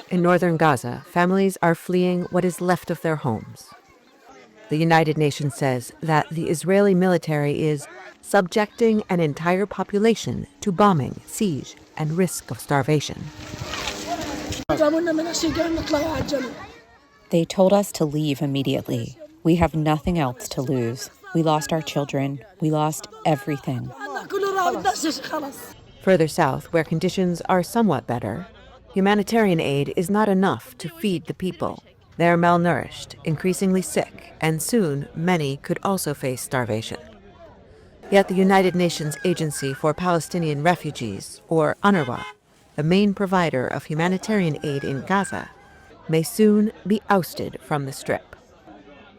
In northern Gaza, families are fleeing what is left of their homes. The United Nations says that the Israeli military is subjecting an entire population to bombing, siege, and risk of starvation. They told us to leave immediately. We have nothing else to lose. We lost our children. We lost everything. Further south, where conditions are somewhat better, humanitarian aid is not enough to feed the people. They are malnourished, increasingly sick, and soon many could also face starvation. Yet the United Nations Agency for Palestinian Refugees, or UNRWA, the main provider of humanitarian aid in Gaza, may soon be ousted from the Strip.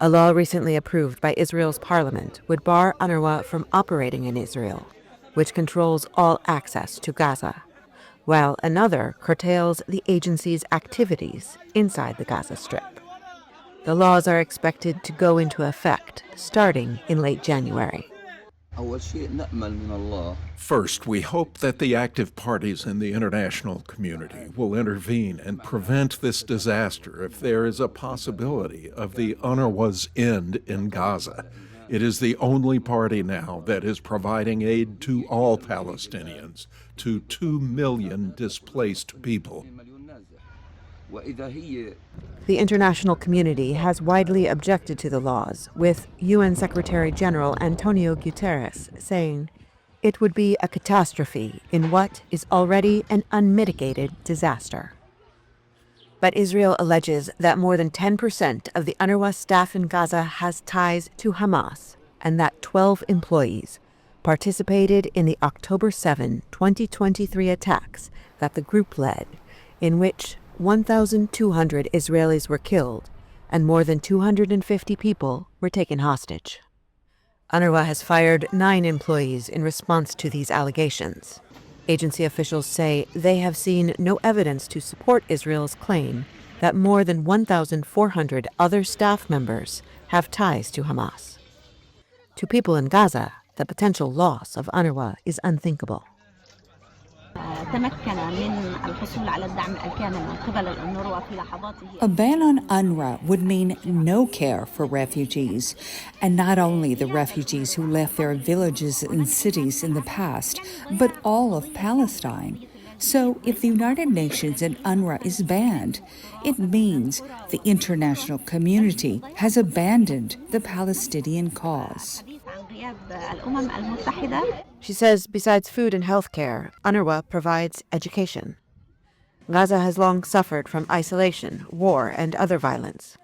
A law recently approved by Israel's parliament would bar UNRWA from operating in Israel, which controls all access to Gaza, while another curtails the agency's activities inside the Gaza Strip. The laws are expected to go into effect starting in late January. First, we hope that the active parties in the international community will intervene and prevent this disaster if there is a possibility of the UNRWA's end in Gaza. It is the only party now that is providing aid to all Palestinians, to 2 million displaced people. The international community has widely objected to the laws, with UN Secretary General Antonio Guterres saying it would be a catastrophe in what is already an unmitigated disaster. But Israel alleges that more than 10% of the UNRWA staff in Gaza has ties to Hamas, and that 12 employees participated in the October 7, 2023 attacks that the group led, in which 1,200 Israelis were killed and more than 250 people were taken hostage. UNRWA has fired 9 employees in response to these allegations. Agency officials say they have seen no evidence to support Israel's claim that more than 1,400 other staff members have ties to Hamas. To people in Gaza, the potential loss of UNRWA is unthinkable. A ban on UNRWA would mean no care for refugees, and not only the refugees who left their villages and cities in the past, but all of Palestine. So if the United Nations and UNRWA is banned, it means the international community has abandoned the Palestinian cause. She says besides food and health care, UNRWA provides education. Gaza has long suffered from isolation, war, and other violence.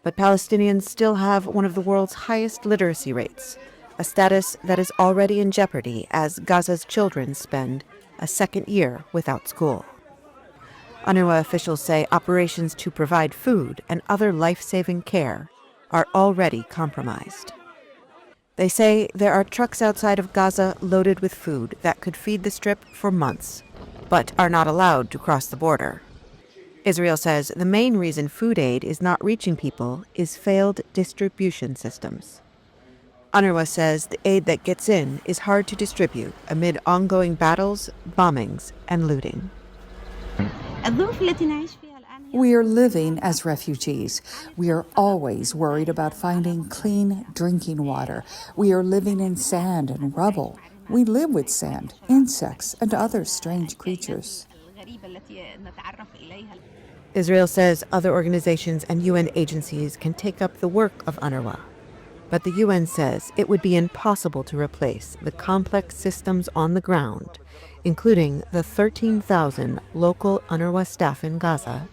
But Palestinians still have one of the world's highest literacy rates, a status that is already in jeopardy as Gaza's children spend a second year without school. UNRWA officials say operations to provide food and other life-saving care are already compromised. They say there are trucks outside of Gaza loaded with food that could feed the Strip for months, but are not allowed to cross the border. Israel says the main reason food aid is not reaching people is failed distribution systems. UNRWA says the aid that gets in is hard to distribute amid ongoing battles, bombings, and looting. We are living as refugees. We are always worried about finding clean drinking water. We are living in sand and rubble. We live with sand, insects, and other strange creatures. Israel says other organizations and UN agencies can take up the work of UNRWA. But the UN says it would be impossible to replace the complex systems on the ground, including the 13,000 local UNRWA staff in Gaza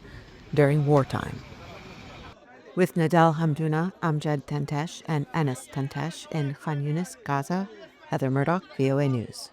during wartime. With Nadal Hamdouna, Amjad Tantesh, and Anas Tantesh in Khan Yunis, Gaza, Heather Murdock, VOA News.